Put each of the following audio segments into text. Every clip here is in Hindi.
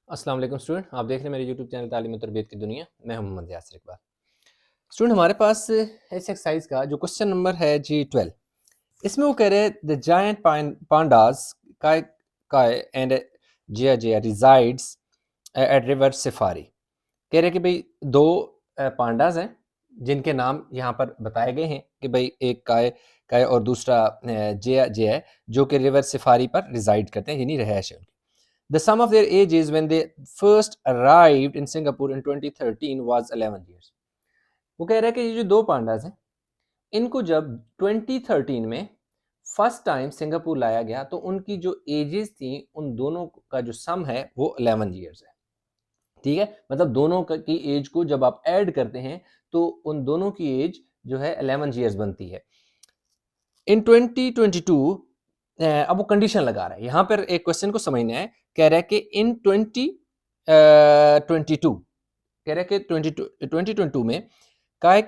अस्सलाम वालेकुम स्टूडेंट, आप देख रहे हैं मेरे यूट्यूब चैनल तालीम और तरबियत की दुनिया। मैं हूं मोहम्मद यासिर इकबाल। स्टूडेंट, हमारे पास इस एक्सरसाइज का जो क्वेश्चन नंबर है जी 12, इसमें वो कह रहे हैं the giant pandas Kai Kai and Jia Jia resides at river safari. कह रहे हैं कि भाई दो पांडास हैं जिनके नाम यहाँ पर बताए गए हैं कि भाई एक काय काय और दूसरा जिया जिया है, जो कि रिवर सफारी पर रिजाइड करते हैं, यानी रहायश है उनकी। The sum of their ages when they first arrived in Singapore in 2013 was 11 years. वो कह रहा है कि ये जो दो पांडास हैं, इनको जब 2013 में फर्स्ट टाइम सिंगापुर लाया गया तो उनकी जो एजेस थी उन दोनों का जो सम है वो 11 ईयर्स है। ठीक है, मतलब दोनों की एज को जब आप ऐड करते हैं तो उन दोनों की एज जो है 11 ईयर्स बनती है। इन 2022 अब वो कंडीशन लगा रहा है, यहाँ पर एक क्वेश्चन को समझना है। कह रहा है कि इन 2022 कह रहा है कि 2022 में Kay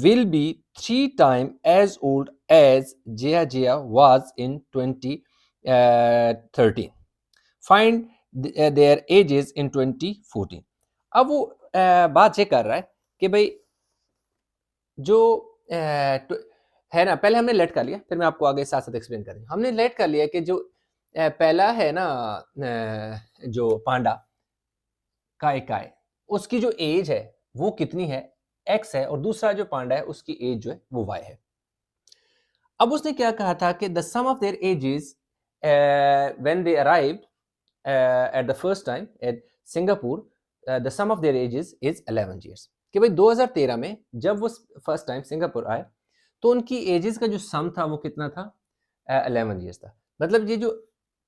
will be 3 time as old as Jiya Jiya was in 2013। Find their ages in 2014। अब वो बात ये कर रहा है कि भाई जो है ना, पहले हमने लेट कर लिया, फिर मैं आपको आगे साथ साथ एक्सप्लेन करेंगे। हमने लेट कर लिया कि जो पहला है ना, जो पांडा काय काय, उसकी जो एज है वो कितनी है, एक्स है, और दूसरा जो पांडा है उसकी एज जो है वो वाई है। अब उसने क्या कहा था कि the sum of their ages when they arrived at the first time at Singapore, the sum of their ages is 11 years. कि भाई 2013 में जब वो फर्स्ट टाइम सिंगापुर आए तो उनकी एजेस का जो सम था वो कितना था, 11 इयर्स था। मतलब ये जो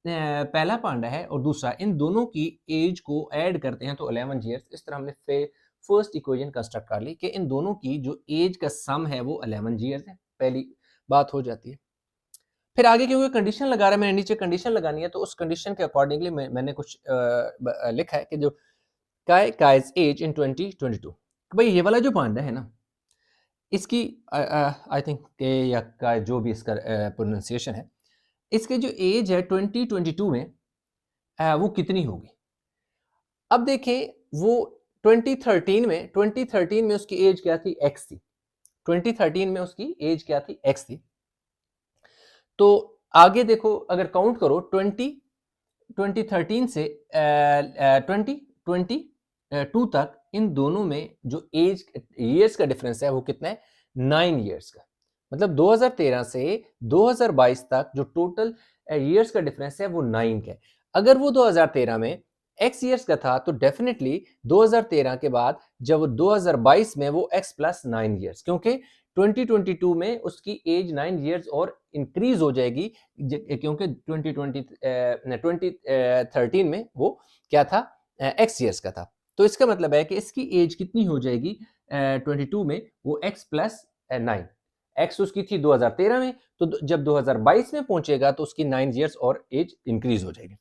पहला पांडा है और दूसरा, इन दोनों की एज को ऐड करते हैं तो 11 इयर्स। इस तरह हमने फर्स्ट इक्वेशन कंस्ट्रक्ट कर ली कि इन दोनों की जो एज का सम है वो 11 इयर्स है। पहली बात हो जाती है। फिर आगे क्योंकि कंडीशन लगा रहा है, मैंने नीचे कंडीशन लगानी है, तो उस कंडीशन के अकॉर्डिंगली मैंने कुछ लिखा है कि जो काइज एज इन 2022, भाई ये वाला जो पांडा है ना, इसकी आई थिंक के या का जो भी इसका प्रोनाउंसिएशन है, इसके जो एज है 2022 में वो कितनी होगी। अब देखें, वो 2013 में उसकी एज क्या थी, एक्स थी। 2013 में उसकी एज क्या थी, एक्स थी। तो आगे देखो, अगर काउंट करो 2013 से 2022 तक, इन दोनों में जो एज ईयर्स का डिफरेंस है वो कितना है, 9 ईयर्स का। मतलब 2013 से 2022 तक जो टोटल ईयर्स का डिफरेंस है वो 9 का है। अगर वो 2013 में एक्स ईयर्स का था तो डेफिनेटली 2013 के बाद जब 2022 में वो एक्स प्लस 9 ईयर्स, क्योंकि 2022 में उसकी एज 9 ईयर्स और इंक्रीज हो जाएगी, क्योंकि 2013 में वो क्या था, एक्स ईयर्स का था। तो इसका मतलब है कि इसकी एज कितनी हो जाएगी 22 में, वो एक्स प्लस 9। एक्स उसकी थी 2013 में, तो जब 2022 में पहुंचेगा तो उसकी 9 ईयर्स और एज इंक्रीज हो जाएगी।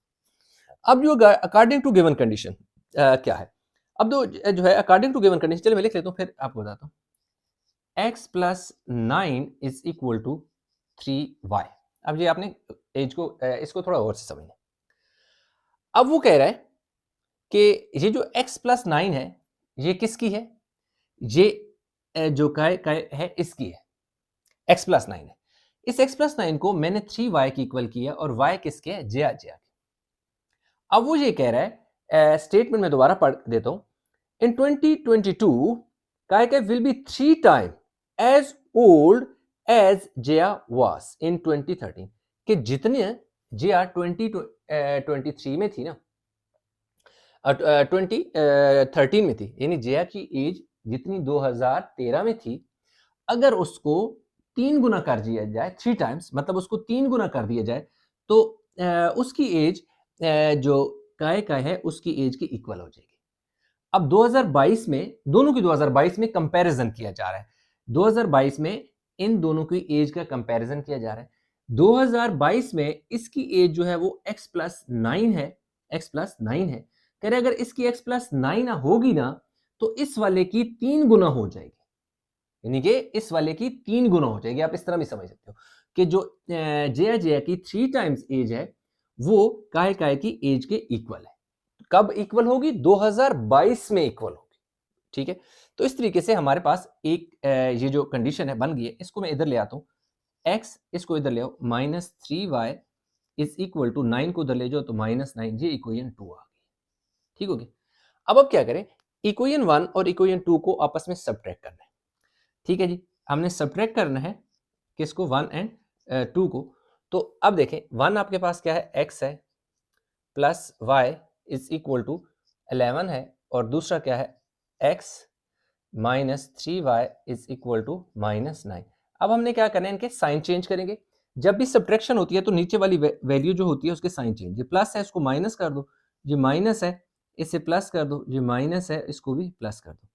अब जो अकॉर्डिंग टू गिवन कंडीशन क्या है, अब जो है अकॉर्डिंग टू गिवन कंडीशन, चलिए मैं लिख लेता हूँ फिर आपको बताता हूँ। x plus 9 is equal to 3y। अब ये आपने एज को इसको थोड़ा और से समझना। अब वो कह रहा है कि ये जो x प्लस 9 है ये किसकी है, ये जो काय है इसकी है, x प्लस 9 है। इस x प्लस 9 को मैंने 3y की इक्वल किया और y किसके है, जे के। अब वो ये कह रहा है, स्टेटमेंट में दोबारा पढ़ देता हूं, in 2022 Kai will be 3 time as old as Jia was in 2013। कि जितने जिया 2023 में थी ना, 2013 में थी, यानी जिया की एज जितनी 2013 में थी, अगर उसको 3 गुना कर दिया जाए, 3 टाइम्स, मतलब उसको 3 गुना कर दिया जाए, तो उसकी एज जो काय है उसकी एज के इक्वल हो जाएगी। अब 2022 में दोनों की 2022 में कंपैरिजन किया जा रहा है। 2022 में इन दोनों की एज का कंपैरिजन किया जा रहा है। 2022 में इसकी एज जो है वो x प्लस 9 है, x प्लस 9 है। कह रहे अगर इसकी x प्लस 9 होगी ना तो इस वाले की 3 गुना हो जाएगी, यानी कि इस वाले की 3 गुना हो जाएगी। आप इस तरह भी समझ सकते हो कि जो जया की 3 टाइम्स एज है वो काय की एज के इक्वल है। कब इक्वल होगी? 2022 में इक्वल होगी, ठीक है। तो इस तरीके से हमारे पास एक ये जो कंडीशन है बन गई है, इसको मैं इधर ले आता हूँ, x इसको इधर ले आओ, -3y इज इक्वल टू 9 को उधर ले जाओ तो -9, ये इक्वेशन 2 आ गई, ठीक होगी। अब क्या करें, इक्वेशन 1 और इक्वेशन 2 को आपस में सब्ट्रैक्ट करना है, ठीक है जी। हमने सब्ट्रैक्ट करना है किसको? 1 एंड 2 को। तो अब देखें 1 आपके पास क्या है? x है plus y is equal to 11 है, और दूसरा क्या है? x minus 3y is equal to -9। अब हमने क्या करना है, इनके साइन चेंज करेंगे। जब भी सब्ट्रैक्शन होती है तो नीचे वाली वैल्यू जो होती है उसके साइन चेंज, ये प्लस है इसको माइनस कर दो, ये माइनस है इसे प्लस कर दो, ये माइनस है इसको भी प्लस कर दो।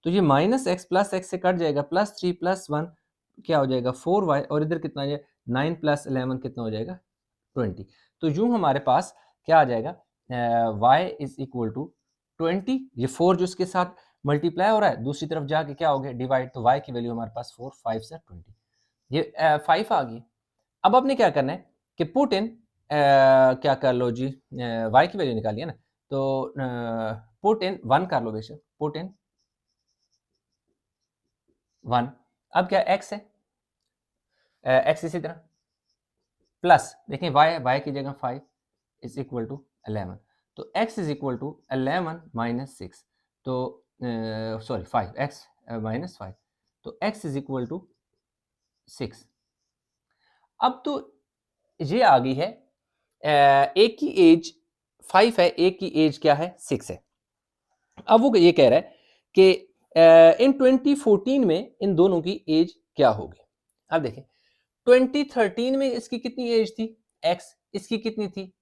तो ये माइनस एक्स प्लस एक्स से कट जाएगा, +3 + 1 क्या हो जाएगा? 4y, और इधर कितना आ जाएगा? 9 + 11 कितना हो जाएगा? 20। तो यूं हमारे पास क्या आ जाएगा? y इज इक्वल टू 20, ये 4 जो इसके साथ मल्टीप्लाई हो रहा है दूसरी तरफ जाके क्या हो गया? डिवाइड, तो y की वैल्यू हमारे पास 4, 5 से 20, ये 5 आ गई। अब आपने क्या करना है कि पुट इन क्या कर लो जी, y की वैल्यू निकालिए ना, तो पुट इन 1 कर लो बेशक, पुट इन 1। अब क्या x है, x इसी तरह प्लस, देखें y है, y की जगह 5 इज इक्वल टू 11, तो x is equal to 11 minus 6, तो सॉरी 5, x माइनस 5, तो x इज इक्वल टू 6। अब तो ये आ गई है, एक की एज 5 है, एक की एज क्या है? 6 है। अब वो ये कह रहा है कि इन 2014 में इन दोनों की एज क्या होगी? अब देखें 2013 में इसकी कितनी एज थी? x, इसकी कितनी थी?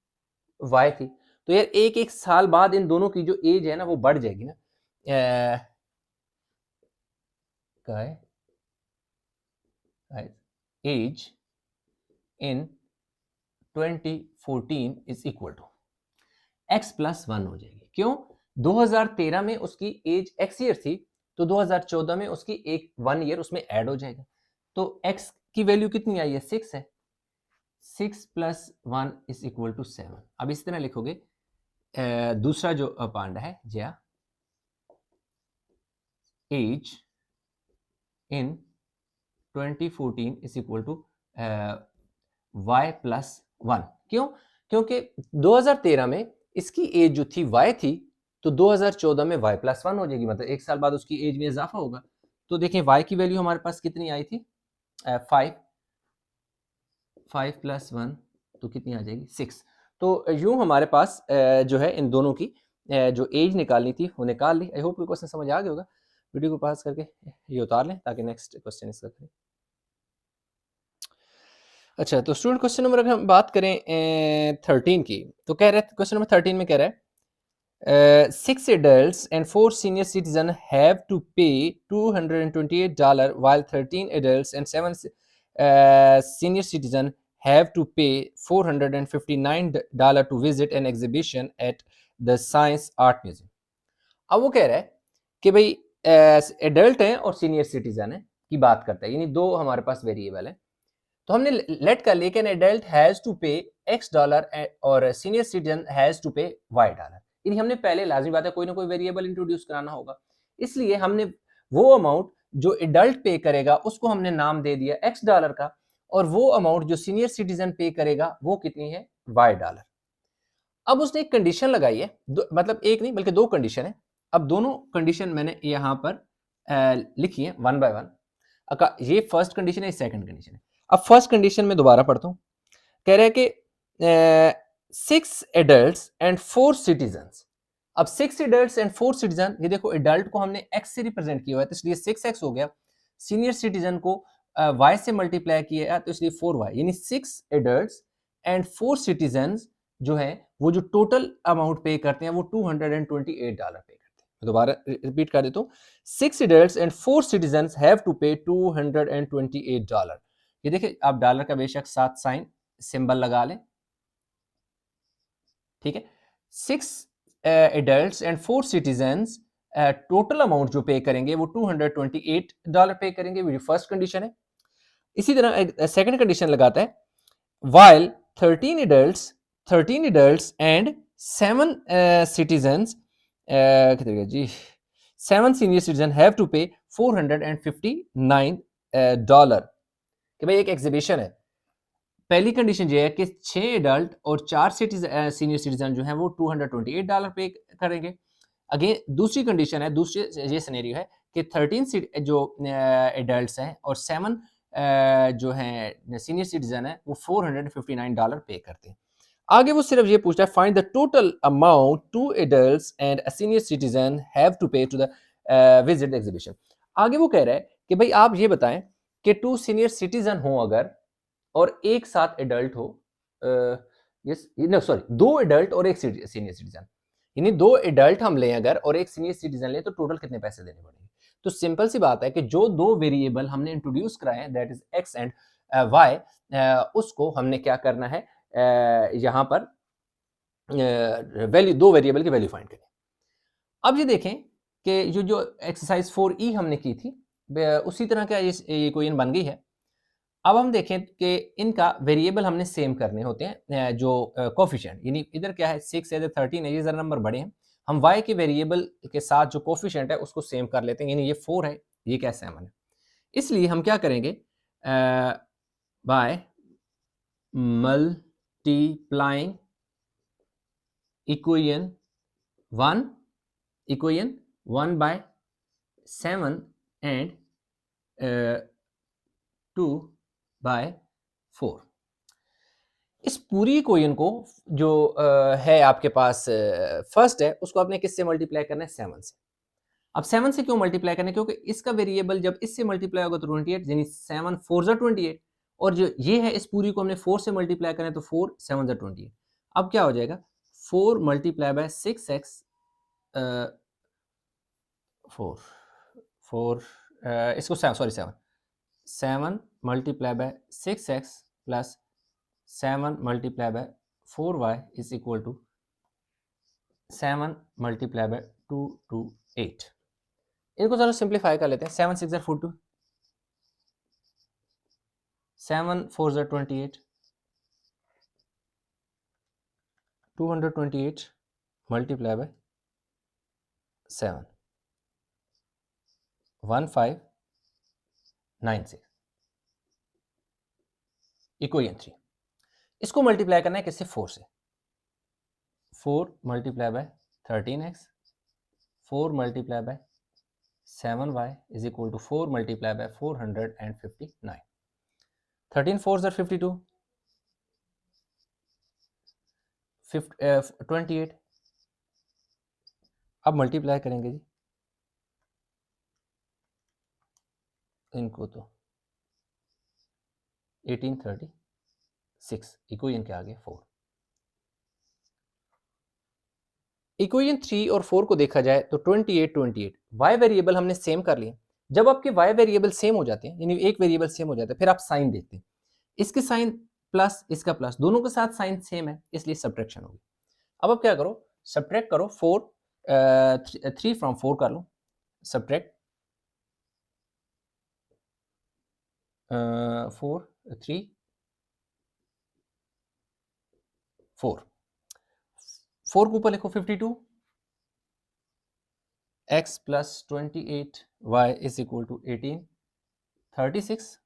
y थी। तो यार एक एक साल बाद इन दोनों की जो एज है ना वो बढ़ जाएगी ना। क्या है? Age in 2014 is equal to x + 1 हो जाएगी। क्यों? 2013 में उसकी एज x ईयर थी, तो 2014 में उसकी एक 1 ईयर उसमें ऐड हो जाएगा। तो x की वैल्यू कितनी आई है? 6 है। 6 + 1 इज इक्वल टू 7। अब इस तरह लिखोगे, दूसरा जो पांडा है Jia age in 2014 is equal to y + 1। क्यों? क्योंकि 2013 में इसकी एज जो थी y थी, तो 2014 में y + 1 हो जाएगी, मतलब एक साल बाद उसकी एज में इजाफा होगा। तो देखें y की वैल्यू हमारे पास कितनी आई थी? 5 + 1 तो कितनी आ जाएगी? 6। तो यूं हमारे पास जो है इन दोनों की जो एज निकालनी थी वो निकाल ली। आई होप ये क्वेश्चन समझ आ गया होगा। वीडियो को पास करके ये उतार लें ताकि नेक्स्ट क्वेश्चन इसका करें। अच्छा, तो स्टूडेंट क्वेश्चन नंबर अगर हम बात करें 13 की, तो कह रहे हैं क्वेश्चन नंबर 13 में कह रहा है 6 adults and 4 senior citizens have to pay $228 while 13 adults and 7 senior citizens have to pay $459 to visit an exhibition at the Science Art Museum। अब वो कह रहा है कि भाई एडल्ट हैं और सीनियर सिटीजन है की बात करता है, यानी दो हमारे पास वेरिएबल है। तो हमने लेट कर लिया कि एन एडल्ट हैज टू पे $X और सीनियर सिटीजन हैज टू पे $Y। यानी हमने पहले लाजमी बात है कोई ना कोई वेरिएबल इंट्रोड्यूस कराना होगा, इसलिए हमने वो अमाउंट जो एडल्ट पे करेगा उसको हमने नाम दे दिया $X का, और वो अमाउंट जो सीनियर सिटीजन पे करेगा वो कितनी है? $Y। अब उसने एक कंडीशन लगाई है, मतलब एक नहीं बल्कि दो कंडीशन है। अब दोनों कंडीशन मैंने यहाँ पर लिखी है 1 by 1। ये फर्स्ट कंडीशन है, सेकंड कंडीशन है। अब फर्स्ट कंडीशन में दोबारा पढ़ता हूं, कह रहे हैं कि 6 एडल्ट्स एंड 4 सिटीजन्स। अब 6 एडल्ट्स एंड 4 सिटीजन, ये देखो एडल्ट को हमने x से रिप्रेजेंट किया हुआ है तो इसलिए 6x हो गया, सीनियर सिटीजन को y से मल्टीप्लाई किया है तो इसलिए 4y, यानी 6 एडल्ट्स एंड 4 सिटीजन्स जो है वो जो टोटल अमाउंट पे करते हैं वो $228 पे करते हैं। दोबारा रिपीट कर देता हूं, 6 adults and 4 citizens have to pay $228। ये देखिए आप डॉलर का बेशक साथ साइन सिंबल लगा लें, ठीक है। 6 adults and 4 citizens total amount जो पे करेंगे वो $228 पे करेंगे, वो फर्स्ट कंडीशन है। इसी तरह सेकंड कंडीशन लगाता है, while 13 adults and 7 citizens कितने गए जी 7 सीनियर सिटीजन हैव टू पे $459 कि भाई एक एग्जीबिशन है। पहली कंडीशन ये है कि 6 एडल्ट और 4 सीनियर सिटीजन जो हैं वो $228 पे करेंगे। अगेन दूसरी कंडीशन है, दूसरी ये सिनेरियो है कि 13 जो एडल्ट्स हैं और 7 जो हैं सीनियर सिटीजन हैं वो $459 पे करते हैं। आगे वो सिर्फ ये पूछता है find the total amount two adults and a senior citizen have to pay to the visit exhibition. आगे वो कह रहा है कि भाई आप ये बताएं कि 2 सीनियर सिटीजन हो अगर और एक साथ एडल्ट हो, यस नो सॉरी 2 एडल्ट और एक सीनियर सिटीजन, यानी 2 एडल्ट हम लें अगर और एक सीनियर सिटीजन लें तो टोटल कितने पैसे देने पड़ेंगे। तो सिंपल सी बात है कि जो 2 वेरिएबल हमने इंट्रोड्यूस कराए हैं that is X and Y, उसको हमने क्या करना है, यहाँ पर वैल्यू 2 वेरिएबल की वैल्यू फाइंड करें। अब ये देखें कि जो एक्सरसाइज 4E हमने की थी उसी तरह का ये क्वेश्चन बन गई है। अब हम देखें कि इनका वेरिएबल हमने सेम करने होते हैं, जो कोफिशिएंट, यानी इधर क्या है 6 है, इधर 13 है, ये जरा नंबर बड़े हैं, हम y के वेरिएबल के साथ जो कोफिशिएंट है उसको सेम कर लेते हैं, यानी ये 4 है, ये क्या 7 है। इसलिए हम क्या करेंगे, by multiplying equation 1 by 7 and 2 by 4। इस पूरी इक्वेशन को जो है आपके पास फर्स्ट है उसको आपने किससे मल्टीप्लाई करना है 7 से। अब 7 से क्यों मल्टीप्लाई करना है, क्योंकि इसका वेरिएबल जब इससे मल्टीप्लाई होगा तो 28, यानी 7 4 जा 28, और जो ये है इस पूरी को हमने 4 से मल्टीप्लाई करना है तो 4 7 जा 28। अब क्या हो जाएगा 4 मल्टीप्लाई बाय 6x 4 4 इसको sorry 7 multiply by 6x plus 7 multiply by 4y is equal to 7 multiply by 228। इनको जरा सिंप्लीफाई कर लेते हैं। 7 6 42, 7 4 28, 228 मल्टीप्लाई बाय 7 1596 इक्वेशन 3। इसको मल्टीप्लाई करना है किससे 4 से, 4 multiply by 13x 4 multiply by 7y is equal to 4 multiply by 459। 13 4 52, 28। अब मल्टीप्लाई करेंगे जी इनको तो 1836 इक्वेशन के आगे 4। इक्वेशन 3 और 4 को देखा जाए तो 28 वाई वेरिएबल हमने सेम कर लिए। जब आपके वाई वेरिएबल सेम हो जाते हैं, यानी एक वेरिएबल सेम हो जाता है, फिर आप साइन देखते हैं, इसके साइन प्लस इसका प्लस, दोनों के साथ साइन सेम है इसलिए सब्ट्रैक्शन होगी। अब आप क्या करो, सब्ट्रैक्ट करो 3 फ्रॉम 4 कर लो, सब्ट्रैक्ट 4 3 4 4 के ऊपर लिखो 52 x plus 28 y is equal to 18 36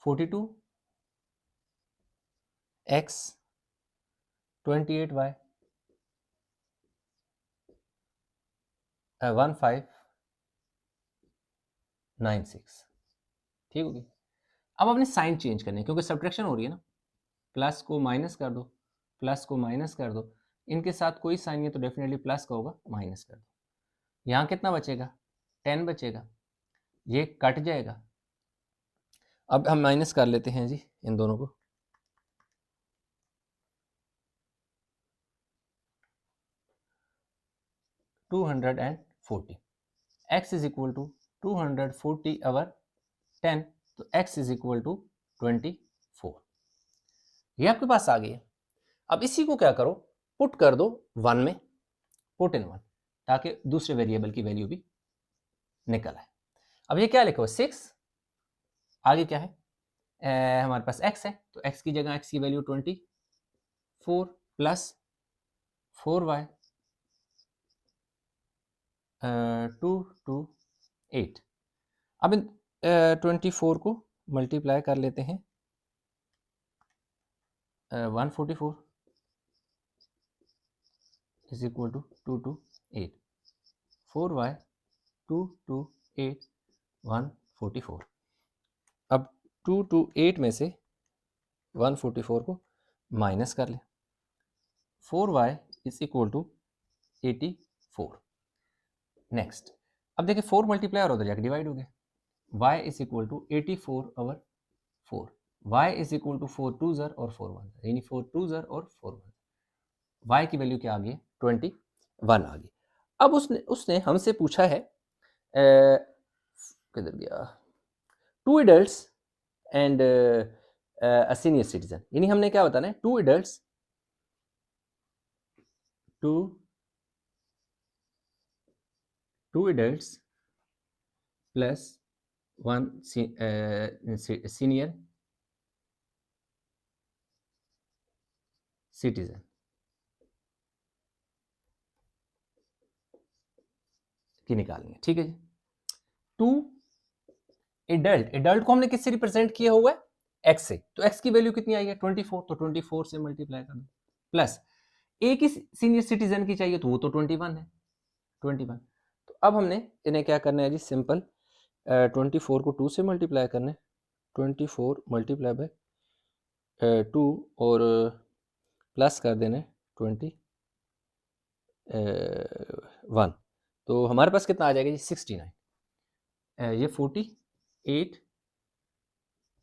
42 x 28 y 1596। ठीक होगी। अब आपने साइन चेंज करने क्योंकि सब्ट्रैक्शन हो रही है ना, प्लस को माइनस कर दो, प्लस को माइनस कर दो, इनके साथ कोई साइन नहीं है तो डेफिनेटली प्लस का होगा, माइनस कर दो। यहाँ कितना बचेगा 10 बचेगा, ये कट जाएगा। अब हम माइनस कर लेते हैं जी इन दोनों को, x इज इक्वल टू 240 अवर 10, तो x इज इक्वल टू 24। ये आपके पास आ गई है। अब इसी को क्या करो, पुट कर दो 1 में, पुट इन 1, ताकि दूसरे वेरिएबल की वैल्यू भी निकल आए। अब ये क्या लिखो 6, आगे क्या है हमारे पास x है, तो x की जगह x की वैल्यू 24 प्लस 4y 2 to 8। अब इन 24 को मल्टीप्लाई कर लेते हैं 144 is equal to 2 to 8। 4y 2 to 8 144। अब 2 to 8 में से 144 को माइनस कर लें। 4y is equal to 84। Next अब देखिए 4 मल्टीप्लाई और उधर जाकर डिवाइड हो गया। y is equal to 84 over 4। y is equal to 4 टू ज़र और 4 1 यानी 4 टू ज़र और 4 1। y की वैल्यू क्या आ गई? 21 आ गई। अब उसने हमसे पूछा है किधर गया, 2 adults and a senior citizen, यानी हमने क्या बताना है? 2 adults 2 adults plus 1 senior citizen की निकालनी है। ठीक है जी। 2 एडल्ट को हमने किससे रिप्रेजेंट किया हुआ है? x से। तो x की वैल्यू कितनी आई है? 24। तो 24 से मल्टीप्लाई कर दो प्लस एक ही सीनियर सिटीजन की चाहिए तो वो तो 21 है, 21। तो अब हमने इन्हें क्या करना है जी? सिंपल 24 को 2 से मल्टीप्लाई करना है। 24 मल्टीप्लाई बाय 2 और प्लस कर देना है 21। तो हमारे पास कितना आ जाएगा जी? 69। ये 48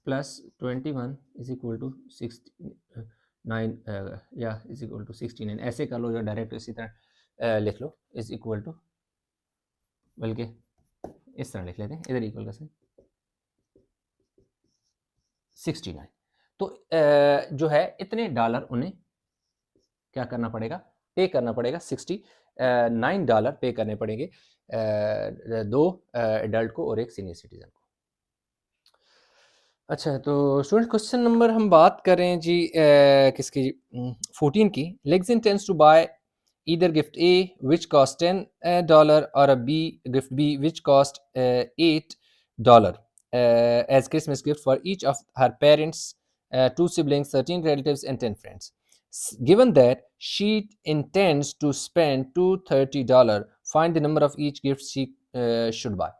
प्लस 21 इज इक्वल टू 69 या इज इक्वल टू 69। ऐसे कर लो या डायरेक्ट इसी तरह लिख लो इज इक्वल टू, बल्कि इस तरह लिख लेते हैं, इधर इक्वल का साइन 69। तो जो है इतने डॉलर उन्हें क्या करना पड़ेगा? पे करना पड़ेगा। $69 पे करने पड़ेंगे 2 एडल्ट को और एक सीनियर सिटीजन को। अच्छा, तो स्टूडेंट क्वेश्चन नंबर हम बात करें जी किसकी? 14 की। Lex intends to buy either gift A which cost $10 or a gift B which cost $8 as Christmas gift for each of her parents, 2 siblings, 13 relatives and 10 friends. Given that she intends to spend $230, find the number of each gift she should buy.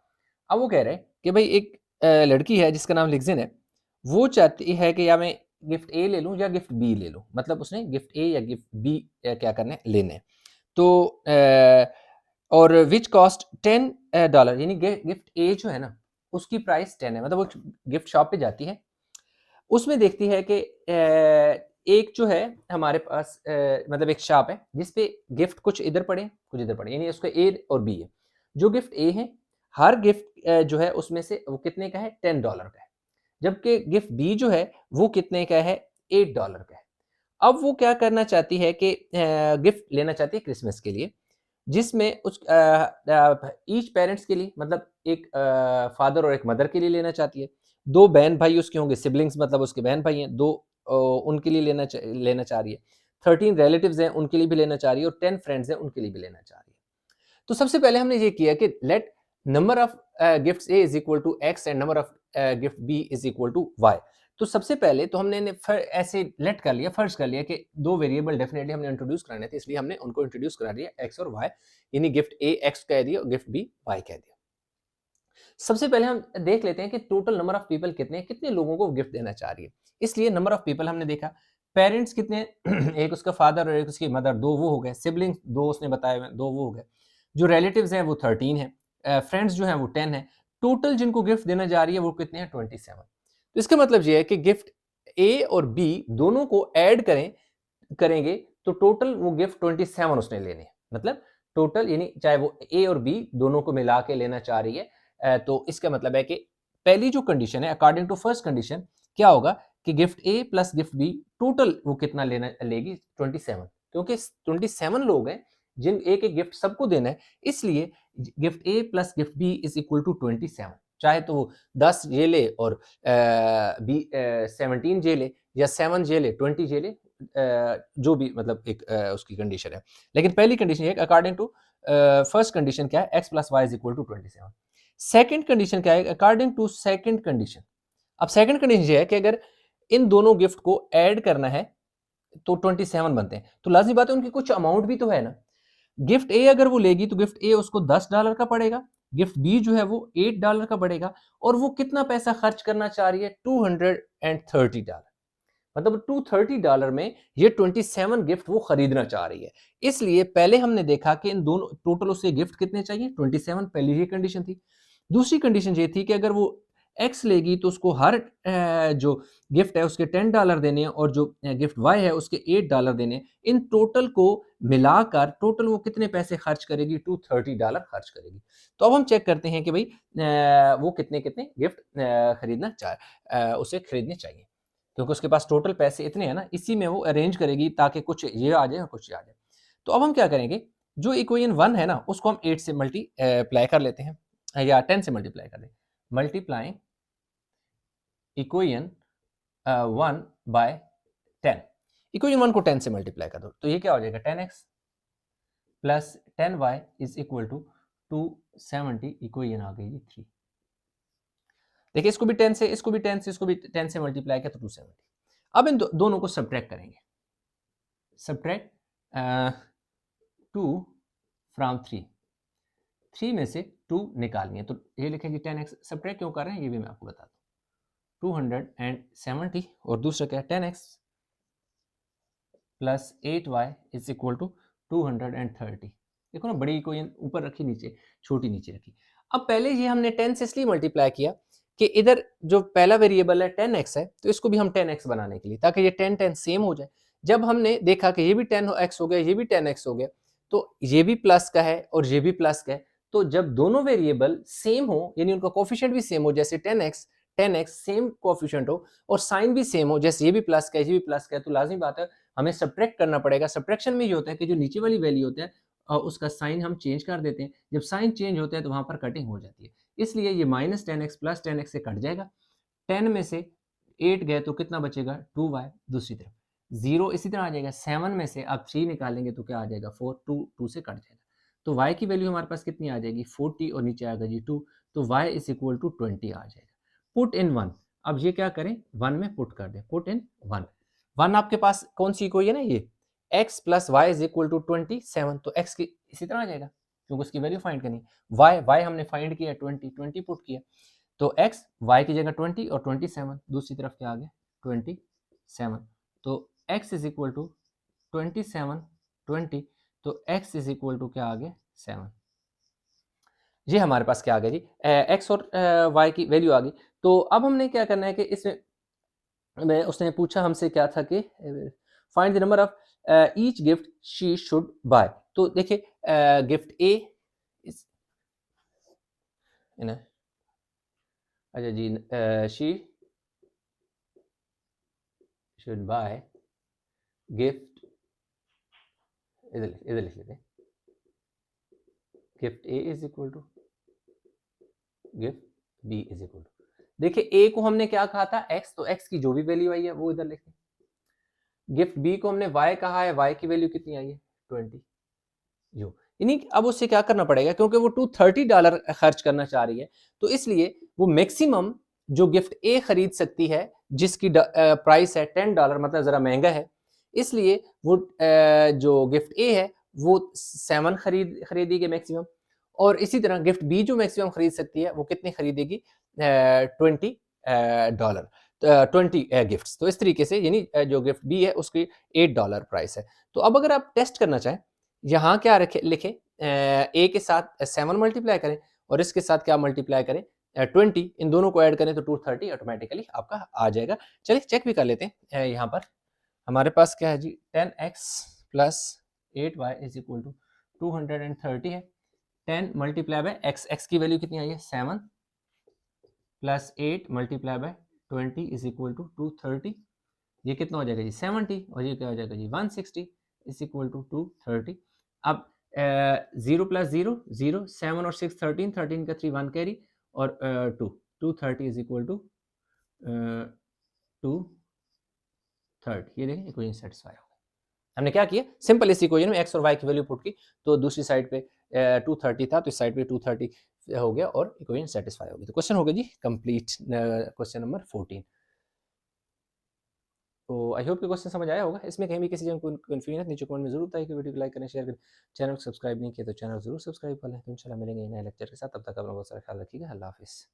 अब वो कह रहे हैं कि भाई एक लड़की है जिसका नाम लिग्जिन है, वो चाहती है कि या मैं गिफ्ट ए ले लूं या गिफ्ट बी ले लूं, मतलब उसने गिफ्ट ए या गिफ्ट बी क्या करने लेने हैं। तो और विच कॉस्ट $10, यानी गिफ्ट ए जो है ना उसकी प्राइस 10 है। मतलब वो गिफ्ट शॉप पे जाती है, उसमें देखती है कि एक जो है हमारे पास मतलब एक शॉप है जिसपे गिफ्ट कुछ इधर पड़े कुछ इधर पड़े, यानी उसका ए और बी है। जो गिफ्ट ए है हर गिफ्ट जो है उसमें से वो कितने का है? $10 का है, जबकि गिफ्ट बी जो है वो कितने का है? $8 का है। अब वो क्या करना चाहती है कि गिफ्ट लेना चाहती है क्रिसमस के लिए, जिसमें उस ईच पेरेंट्स के लिए, मतलब एक फादर और एक मदर के लिए लेना चाहती है। 2 बहन भाई उसके होंगे, सिबलिंग्स मतलब उसके बहन भाई हैं, 2 उनके लिए लेना चाह रही है। 13 रिलेटिव्स हैं उनके लिए भी लेना चाह रही है और 10 फ्रेंड्स हैं उनके लिए भी लेना चाह रही है। तो सबसे पहले हमने ये किया कि let number of gifts A is equal to X and number of gift B is equal to Y. तो सबसे पहले तो हमने ऐसे लेट कर लिया, फर्ज कर लिया कि 2 वेरिएबल डेफिनेटली हमने इंट्रोड्यूस कराने थे, इसलिए हमने उनको इंट्रोड्यूस करा दिया एक्स और वाई, यानी गिफ्ट ए एक्स कह दिया और गिफ्ट बी वाई कह दिया। सबसे पहले हम देख लेते हैं कि टोटल नंबर ऑफ पीपल कितने लोगों को गिफ्ट देना चाह रही है। इसलिए नंबर ऑफ पीपल हमने देखा, पेरेंट्स कितने एक उसका फादर और एक उसकी मदर, 2 वो हो गए। सिबलिंग्स 2 उसने बताए हुए, 2 वो हो गए। जो रिलेटिव्स हैं वो 13 है, फ्रेंड्स जो हैं वो 10 है। टोटल जिनको गिफ्ट देना जा रही है वो कितने हैं? 27। तो इसका मतलब ये है कि गिफ्ट ए और बी दोनों को ऐड करेंगे तो टोटल वो गिफ्ट 27 उसने लेने हैं। मतलब टोटल यानी चाहे वो ए और बी दोनों को मिला के लेना चाह रही है, तो इसका मतलब है कि पहली जो कंडीशन है, अकॉर्डिंग टू फर्स्ट कंडीशन क्या होगा कि gift A plus gift B total वो कितना लेगी? 27, क्योंकि 27 लोग हैं जिन एक एक गिफ्ट सबको देना है, इसलिए gift A plus gift B is equal to 27। चाहे तो वो 10 ये ले और बी 17 जे ले या 7 जे ले 20 जे ले, जो भी मतलब एक उसकी कंडीशन है, लेकिन पहली कंडीशन ये है अकॉर्डिंग टू फर्स्ट कंडीशन क्या है, x plus Y is equal to 27। Second condition क्या है, अकॉर्डिंग टू सेकंड कंडीशन। अब सेकंड कंडीशन ये है कि अगर इन दोनों गिफ्ट को ऐड करना है तो 27 बनते हैं, तो लाजमी बात है उनकी कुछ अमाउंट भी तो है ना। गिफ्ट ए अगर वो लेगी तो गिफ्ट ए उसको $10 का पड़ेगा, गिफ्ट बी जो है वो $8 का पड़ेगा, और वो कितना पैसा खर्च करना चाह रही है, $230। मतलब $230 में ये 27 गिफ्ट वो खरीदना चाह रही है। इसलिए पहले हमने देखा कि इन दोनों टोटल उसे गिफ्ट कितने चाहिए, 27, पहली ये कंडीशन थी। दूसरी कंडीशन ये थी कि अगर वो एक्स लेगी तो उसको हर जो गिफ्ट है उसके $10 देने हैं, और जो गिफ्ट वाई है उसके $8 देने हैं। इन टोटल को मिलाकर टोटल वो कितने पैसे खर्च करेगी, $230 खर्च करेगी। तो अब हम चेक करते हैं कि भाई वो कितने कितने गिफ्ट उसे खरीदने चाहिए, क्योंकि उसके पास टोटल पैसे इतने हैं ना, इसी में वो अरेंज करेगी ताकि कुछ ये आ जाए और कुछ ये आ जाए। तो अब हम क्या करेंगे, जो इक्वेशन 1 है ना उसको हम 8 से मल्टीप्लाई कर लेते हैं, या 10 से मल्टीप्लाई कर दें। Multiply equation 1 bye 10। इक्वेशन 1 को 10 से मल्टीप्लाई कर दो तो ये क्या हो जाएगा, 10x plus 10y is equal to 270। Equation आ गई 3। देखिए इसको भी 10 से, इसको भी 10 से, इसको भी 10 से मल्टीप्लाई किया तो 270। अब इन दोनों को सब्ट्रैक्ट करेंगे। सब्ट्रैक्ट 2 फ्रॉम 3, 3 में से 2 निकालनी है, तो ये लिखेंगे 10x। सब्ट्रैक्ट क्यों कर रहे हैं ये भी मैं आपको बताता हूँ। 270 और दूसरा क्या है, 10x plus 8y is equal to 230। देखो ना, बड़ी इक्वेशन ऊपर रखी, नीचे छोटी नीचे रखी। अब पहले ये हमने 10 से इसलिए मल्टीप्लाई किया कि इधर जो पहला वेरिएबल है 10x है, तो इसको भी हम 10x बनाने के लिए, ताकि ये 10 10 सेम हो जाए। जब हमने देखा कि ये भी 10x हो गया, ये भी 10x हो गया, तो ये भी प्लस का है और ये भी प्लस का है, तो जब दोनों वेरिएबल सेम हो, यानी उनका कोफिशिएंट भी सेम हो, जैसे 10x सेम कोफिशिएंट हो, और साइन भी सेम हो, जैसे ये भी प्लस का है, ये भी प्लस का है, तो लाजमी बात है हमें सब्ट्रैक्ट करना पड़ेगा। सब्ट्रैक्शन में ये होता है कि जो नीचे वाली वैल्यू होता है उसका साइन हम चेंज कर देते हैं। जब साइन चेंज होता है तो वहां पर कटिंग हो जाती है, इसलिए ये -10x प्लस 10x से कट जाएगा। 10 में से 8 गए तो कितना बचेगा, 2y। दूसरी तरफ 0 इसी तरह आ जाएगा। 7 में से आप 3 निकालेंगे तो क्या आ जाएगा, 4। 2 से कट जाएगा, तो y की वैल्यू हमारे पास कितनी आ जाएगी, 40, और नीचे आएगा जी 2, तो y इज इक्वल टू 20 आ जाएगा। Put in 1। अब ये क्या करें, 1 में पुट कर दें, पुट इन 1। 1 आपके पास कौन सी कोई है ना, ये x plus Y is equal to 27, तो x की इसी तरह आ जाएगा क्योंकि उसकी वैल्यू फाइंड करनी। y हमने फाइंड किया 20 पुट किया, तो x y की जगह 20 और 27, दूसरी तरफ क्या आ गया 27, तो x इज इक्वल टू 27 20, तो x इज इक्वल टू क्या आ गया 7। ये हमारे पास क्या आ गया जी, x और y की वैल्यू आ गई। तो अब हमने क्या करना है कि इसमें मैं, उसने पूछा हमसे क्या था कि find the number of each gift she should buy. तो देखिए गिफ्ट ए इस अच्छा जी, शी शुड बाय गिफ्ट, इधर लिख लेते हैं, gift A is equal to gift B is equal to. देखिए ए को हमने क्या कहा था, x, तो x की जो भी वैल्यू आई है वो इधर लिखें। गिफ्ट बी को हमने y कहा है, y की वैल्यू कितनी आई है 20 जो, यानी अब उससे क्या करना पड़ेगा, क्योंकि वो $230 खर्च करना चाह रही है, तो इसलिए वो मैक्सिमम जो गिफ्ट ए खरीद सकती है, जिसकी प्राइस है $10, मतलब जरा महंगा है, इसलिए वो जो गिफ्ट ए है वो 7 खरीदेगी मैक्सिमम, और इसी तरह गिफ्ट बी जो मैक्सिमम खरीद सकती है वो कितने खरीदेगी, $20, 20 गिफ्ट्स। तो इस तरीके से, यानी जो गिफ्ट बी है उसकी $8 प्राइस है। तो अब अगर आप टेस्ट करना चाहें, यहाँ क्या रखे लिखें, ए के साथ 7 मल्टीप्लाई करें और इसके साथ क्या मल्टीप्लाई करें, 20, इन दोनों को ऐड करें तो 230 ऑटोमेटिकली आपका आ जाएगा। चलिए चेक भी कर लेते हैं। यहाँ पर हमारे पास क्या है जी, 10x plus 8y is equal to 230 है। 10 मल्टीप्लाई बाय x, x की वैल्यू कितनी आई है 7, plus 8 multiply by 20 is equal to 230। ये कितना हो जाएगा जी 70, और ये क्या हो जाएगा जी 160 इज इक्वल टू 230। अब 0 प्लस 0 0, 7 और 6 13, 13 का 3 1 कैरी, और 2 230 इज इक्वल टू 2 थर्ड, ये देखें इक्वेशन सेटिस्फाई हो गई। हमने क्या किया, सिंपल इस इक्वेशन में एक्स और वाई की वैल्यू पुट की, तो दूसरी साइड पे 230 था, तो इस साइड पे 230 हो गया और इक्वेशन सेटिस्फाई हो गई। तो क्वेश्चन हो गया जी कंप्लीट, क्वेश्चन नंबर 14। तो आई होप कि क्वेश्चन समझ आया होगा। इसमें कहीं भी किसी जगह कन्फ्यूजन है, नीचे कमेंट में जरूर बताइए कि वीडियो को लाइक करें, शेयर करें, चैनल को सब्सक्राइब नहीं किया तो चैनल जरूर सब्सक्राइब कर लें। तो इंशाल्लाह मिलेंगे नए लेक्चर के साथ, तब तक अपना बहुत सारा ख्याल रखिएगा। अल्लाह हाफिज़।